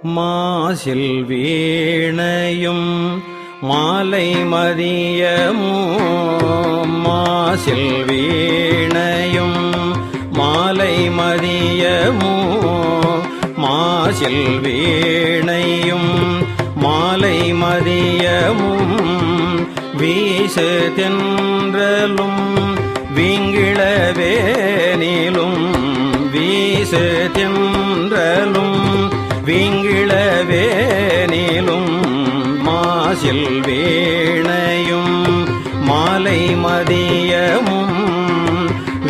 மாசில் வீணையும் மாலை மதியமும் மாசில் வீணையும் மாலை மதியமும் மாசில் வீணையும் மாலை மதியமும் வீசு தென்றலும் வீங்கிளவேனிலும் வீசு தென்றலும் வீங்கிளவேனிலும் மாசில் வீணையும் மாலை மதியமும்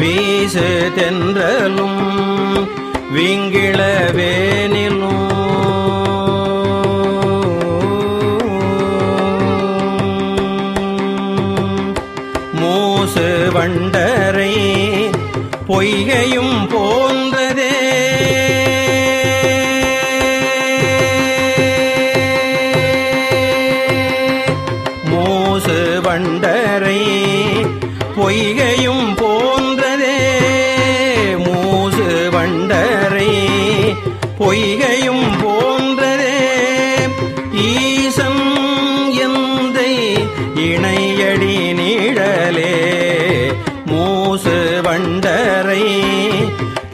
வீசு தென்றலும் வீங்கிளவேனிலும் மூசு வண்டரை பொய்கையும் போன்றதே மூசு வண்டரை பொய்கையும் போன்றதே மூசு வண்டரை பொய்கையும் போன்றதே ஈசன் எந்தை இணையடி நிழலே மூசு வண்டரை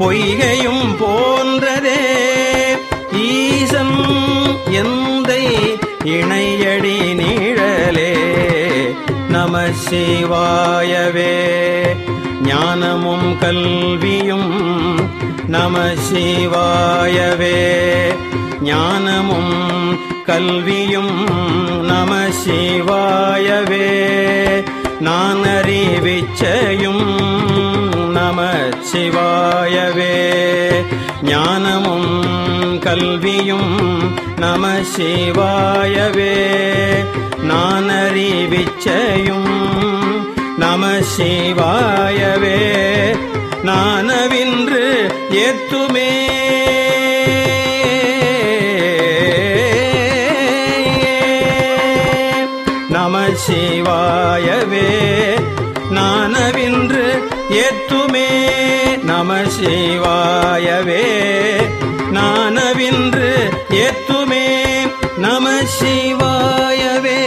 பொய்கையும் போன்றதே ஈசன் எந்தை இணையடி நிழலே நம சிவாயவே ஞானமும் கல்வியும் நம சிவாயவே ஞானமும் கல்வியும் நம சிவாயவே நான் அறிவிச்சையும் நம சிவாயவே ஞானமும் கல்வியும் நம சிவாயவே நான் அறிவிச்சையும் நம சிவாயவே நானவின்று ஏத்துமே நம சிவாயவே நானவின்று ஏத்துமே நம சிவாயவே நானவின்று ஏத்துமே நம சிவாயவே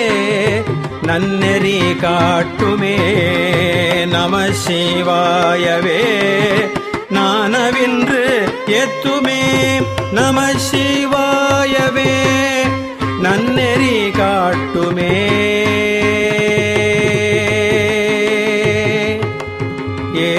நன்னெறி காட்டுமே நம சிவாயவே நானவின்று ஏத்துமே நம சிவாயவே நன்னெறி காட்டுமே ஏ